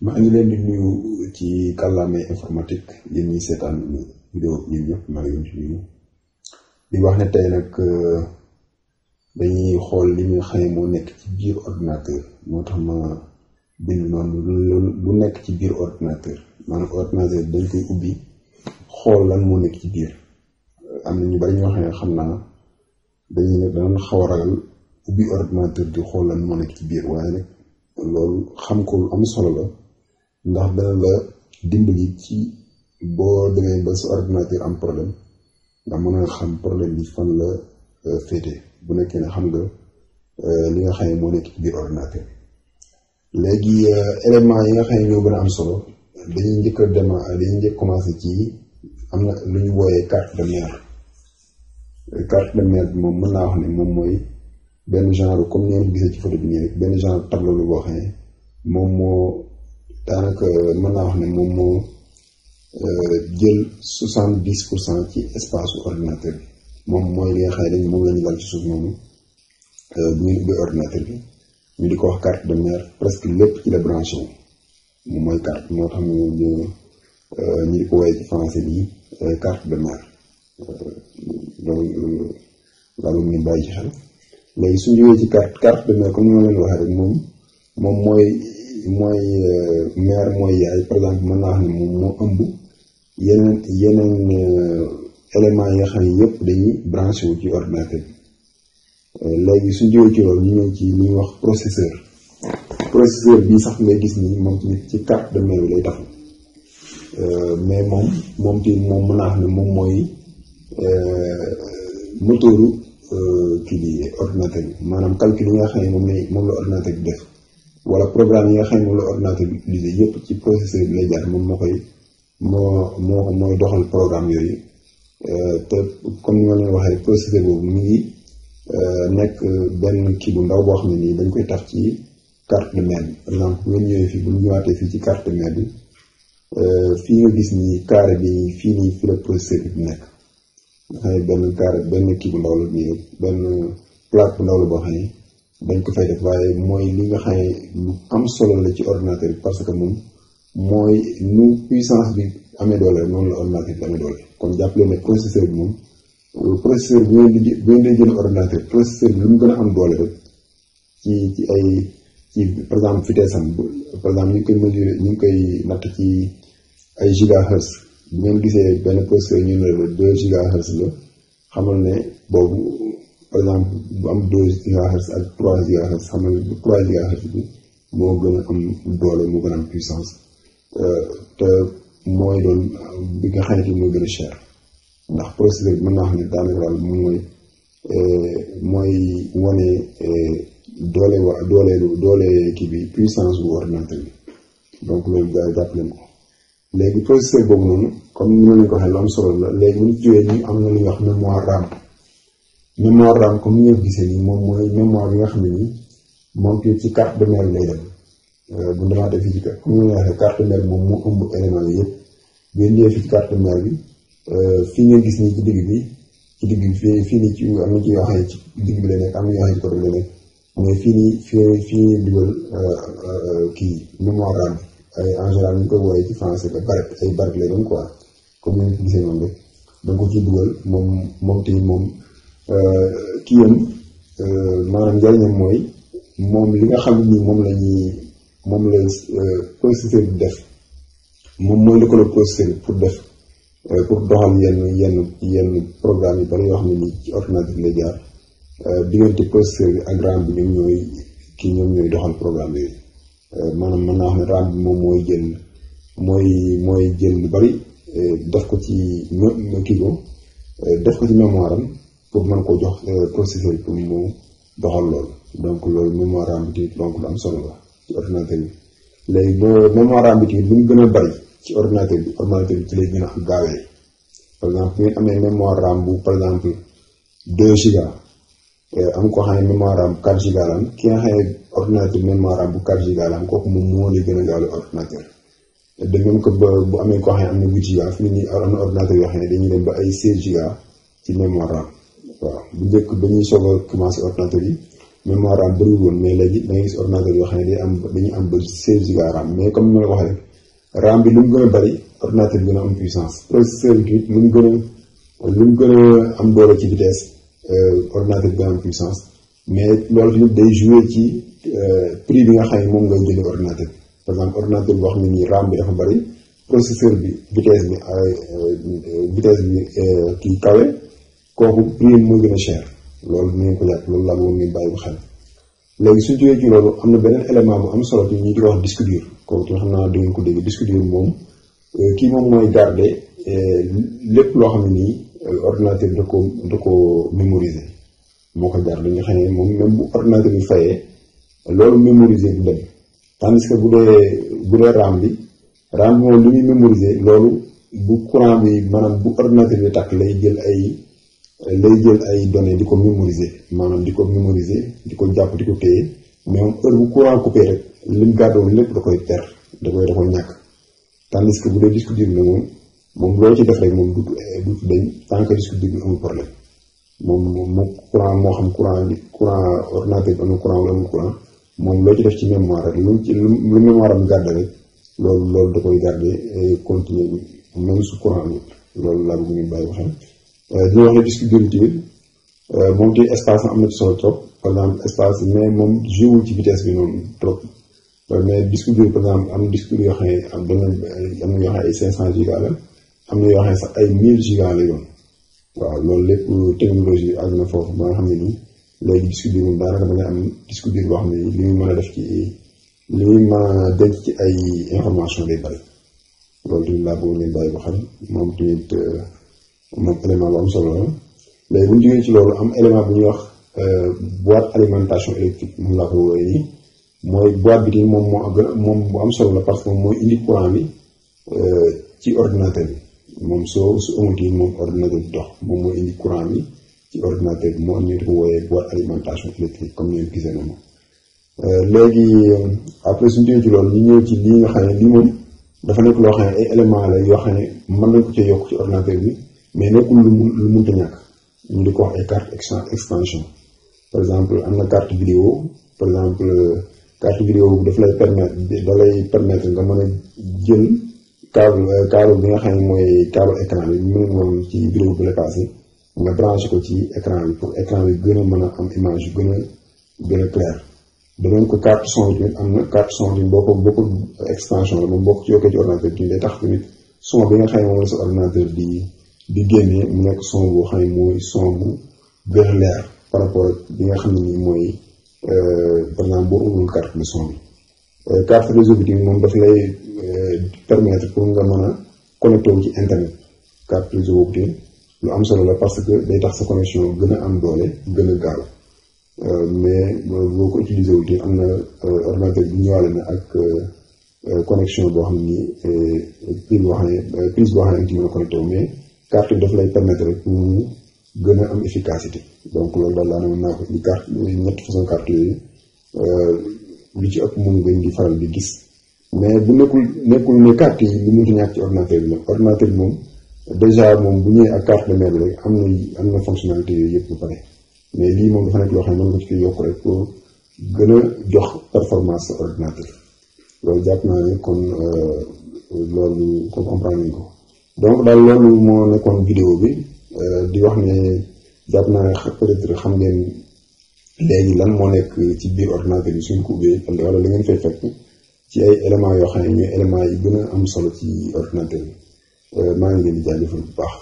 maa ngi leen di nuyu ci kàllaame informatique yéen ñi seetaan vidéo ñun ñëpp maa ngi leen di nuyu di wax ne tey nag dañuy xool li nga xam ne moo nekk ci biir ordinateur moo tax ma bind noonu lu nekk ci biir ordinateur maanaam ordinateur dañ koy ubbi xool lan moo nekk ci biir. am na ñu bari ñoo xam ne xam naa dañuy ne danañ xaw a ragal ubbi ordinateur di xool lan moo nekk ci biir waaye nag loolu xam ko lu am solo la ndax dana la dimbali ci boo demee ba sa ordinateur am problème nga mën a xam problème bi fan la féete bu nekkee ne xam nga li nga xam ne moo nekk ci biir ordinateur. léegi éléments yi nga xam ne ñoo gën a am solo dañuy njëkk commencé ci am na lu ñu wooyee carte de mère. Carte de mère bi moom mën naa wax ne moom mooy benn genre comme ni ngeen gisee ci photo bi nii rek benn genre tableau la boo xam ne moom moo daanaka mën naa wax ne moom moo jël 70% ci espace ordinateur bi moom mooy li nga xam ne moom la ñu lal ci suuf noonu bu ngeen ubbee ordinateur bi ñu di ko wax carte de mère presque lépp ci la branché wu moom mooy carte moo tax ñu di ko woowee ci français bi carte de mère. loolu ngeen bàyyi ci xel léegi suñ jógee ci carte de mère comme ni ma leen waxee rek moom mooy mère mooy yaay par exemple mën naa wax ne moom moo ëmb yeneen éléments yi nga xam ne yëpp dañuy branché wu ci ordinateur bi. léegi suñ jógee ci loolu ñu ñëw ci li ñuy wax processeur bii sax ngay gis ni moom tamit ci carte de mère bi lay taxaw mais moom tamit moom mën naa wax ne moom mooy moteuru kii bi ordinateur bi maanaam calcul yi nga xam ne moom la ordinateur bi def wala programme yi nga xam ne moom la ordinateur bi utilisé yëpp ci processeur bi lay jaar moom mooy doxal programme yooyu te comme ni ma leen waxee processeur boobu mu ngi nekk benn kii bu ndaw boo xam ne nii dañ koy taf ci carte de mère bi par exemple bu ngeen ñëwee fii bu ñu ñëwaatee fii ci carte de mère bi fii nga gis ni carré bi fii nii fi la processeur bi nekk. nga xam ne benn kii bu ndaw la nii benn plaque bu ndaw la boo xam ne dañ ko fay def waaye mooy li nga xam ne lu am solo la ci ordinateur bi parce que moom mooy nu puissance bi amee doole noonu la ordinateur bi amee doole kon jàppale ne processeur bi moom processeur bi ngeen di jël ordinateur processeur bi lu mu gën a am doole rek ci par exemple vitesse am par exemple ñu ngi koy mesurer ñu ngi koy natt ci ay gigahertz. bu ngeen gisee benn processeur ñu ne la 2 gigahertz la xamal ne boobu par exemple bu am 2 gigahertz ak 3 gigahertz xamal ne 3 gigahertz bi moo gën a am doole moo gën a am puissance te mooy doon bi nga xamante ni moo gën a cher ndax processeur bi mën naa xam ne daanaka daal mooy wane doole kii bi puissance bu ordinateur bi donc loolu gars yi jàpp leen ko. léegi processeur boobu noonu comme ni ma leen ko waxee lu am solo la léegi bu ñu jógee nii am na lu ñuy wax mémoire RAM comme ni ngeen gisee nii moom mooy mémoire bi nga xam ne nii moom ci carte de mère lay dem bu ñu demaatee fii ci comme ni ma leen waxee carte de mère moom moo ëmb éléments yi yëpp bu ngeen ñëwee fii ci carte de mère bi fii ngeen gis nii ci digg bi fii nii ci am na ci yoo xam ne ci digg bi la nekk am na yoo xam ne ci côté bi la nekk mais fii nii dugal kii mémoire RAM bi. En général ñu koy wooyee ci français ay barret lay doon quoi comme ni ñu ko gisee noonu rek da nga ko ciy dugal moom tamit kii yam maanaam njëriñam mooy moom li nga xam ni moom la processeur bi def moom mooy lëkkaloo processeur bi pour doxal yenn programme yu bari yoo xam ne nii ci ordinateur lay jaar diggante processeur bi ak RAM bi ñoom ñooy doxal programme yooyu. maanaam mën naa wax ne RAM bi moom mooy jël lu bari def ko ci def ko ci mémoire am pour mën koo jox processeur bi pour mu doxal loolu donc loolu mémoire RAM bi tamit donc lu am solo la ci ordinateur bi. léegi boo mémoire RAM bi tamit lu mu gën a bari ci ordinateur bi ci lay gën a am gaawee par exemple bu ngeen amee mémoire RAM bu par exemple 2 giga am ko xam ne mémoire RAM 4 giga la am ki nga xam ne ordinateur mémoire RAM bu 4 giga la am kooku moom moo lay gën a gaaw ordinateur de même que bu amee koo xam ne am na 8 giga fi mu ne am na ordinateur yoo xam ne dañuy dem ba ay 16 giga ci mémoire RAM waaw bu njëkk ba ñuy soog a commencé ordinateur yi mémoire RAM bëriwul woon mais léegi da ngay gis ordinateur yoo xam ne dañuy am ba 16 giga RAM mais comme ni ma la ko waxee rek RAM bi lu mu gën a bëri ordinateur bi gën a am puissance processeur bi lu mu gën a am doole ci vitesse ordinateur bi gën a am puissance mais loolu tamit day jouer ci prix bi nga xam ne moom ngay jëlee ordinateur bi par exemple ordinateur boo xam ne nii RAM bi dafa bëri processeur bi vitesse bi kii kawe kooku prix mooy gën a cher loolu dinañ ko yàq loolu laa moom ngeen bàyyi ko xel léegi suñ jógee ci loolu am na beneen élément bu am solo ñu di ko wax disque dur kooku tamit xam naa da ngeen ko dégg disque dur moom kii moom mooy garder lépp loo xam ne nii ordinateur da ko mémoriser moo ko garder nga xam ne moom même bu ordinateur bi fayee loolu mémoriser bu dem tandis que bu dee RAM bi moom li muy mémoriser loolu bu courant bi maanaam bu ordinateur bi tàkk lay jël ay données di ko mémoriser maanaam di ko mémoriser di ko jàpp di ko téye mais moom heure bu courant coupé rek lim gàddoon lépp da koy perdre da koy ñàkk tandis que bu dee disque dur bi moom loo ci def rek moom du dañ tant que disque dur bi amul problème moom courant moo xam courant ordinateur bi amul courant wala amul courant moom loo ci def ci mémoire rek lu mémoire am garder rek loolu da koy garder continuer même su courant bi loolu laa bëgg ngeen bàyyi ko xel di wax ne disque dur bi moom te espace am na ci solo trop par exemple espace mais moom joué ci vitesse bi noonu trop mais disque dur par exemple am na disque dur yoo xam ne am na yoo xam ne ay 500 giga la am na yoo xam ne sax ay 1000 giga la yoon waaw loolu lépp technologie àgg na foofu ba nga xam ne nii léegi disque dur moom daanaka da nga am disque dur boo xam ne li muy mën a def ci li muy mën a denc ci ay information day bari loolu tamit laa bëgg leen bàyyi ko xam moom tamit moom élément bu am solo la léegi bu ñu jógee ci loolu am élément bu ñuy wax boîte alimentation électrique moom laa ko woowee nii mooy boîte bi moom moom bu am solo la parce que moom mooy indi courant bi ci ordinateur bi moom su amuti moom ordinateur bi dox moom mooy indi courant bi ci ordinateur bi moo ñu ko wooyee boîte alimentation électrique comme ni ngeen gisee noonu léegi après suñu jógee ci loolu ñu ñëw ci lii nga xam ne lii moom dafa nekk loo xam ne ay élément la yoo xam ne mën nañ ko ci yokk ci ordinateur bi mais nekkul lu mënta ñàkk ñu di ko wax ay carte extension par exemple am na carte vidéo par exemple carte vidéo bu daf lay permettre nga mën a jël câble bi nga xam ne mooy câble écran bi mën woon ci vidéo bu la passé nga branché ko ci écran bi pour écran bi gën a mën a am image yu gën a clair danañ ko carte son bi tamit am na carte son bi boo ko extension la moom boo ko ci yokkee ci ordinateur bi day tax tamit son bi nga xam ne moom la sa ordinateur di génnee mu nekk son boo xam ne mooy son bu gën a leer par rapport ak bi nga xam ne nii mooy par exemple boo ubbil carte de son bi carte réseau bi tamit moom daf lay permettre pour nga mën a connecté wu ci internet carte réseau boobu tamit lu am solo la parce que day tax sa connexion gën a am doole gën a gaaw mais boo ko utilisé wu tamit am na ordinateur bi ñëwaale na ak connexion boo xam ni prise boo xam ne ci mën a connecté wu mais carte bi daf lay permettre rek pour mu gën a am efficacité donc loolu daal laa ne mën naa ko di carte ñetti façon carte yooyu lu ci ëpp moom ngeen di faral di gis mais bu nekkul ne carte yi lu mënti ñàkk ci ordinateur bi la ordinateur bi moom déjà moom bu ñëwee ak carte de mère rek am na fonctionnalité yooyu yëpp ba pare mais lii moom dafa nekk loo xam ne mën nga ci koy yokk rek pour gën a jox performance sa ordinateur loolu jàpp naa ne kon loolu ko comprendre nañ ko donc daal loolu moo nekkoon vidéo bi di wax ne jàpp naa ne peut-être xam ngeen léegi lan moo nekk ci biir ordinateur bi suñ ko ubbee wala li ngeen fay fekk ci ay éléments yoo xam ne ñooy éléments yi gën a am solo ci ordinateur bi maa ngi leen di jaajëfal bu baax.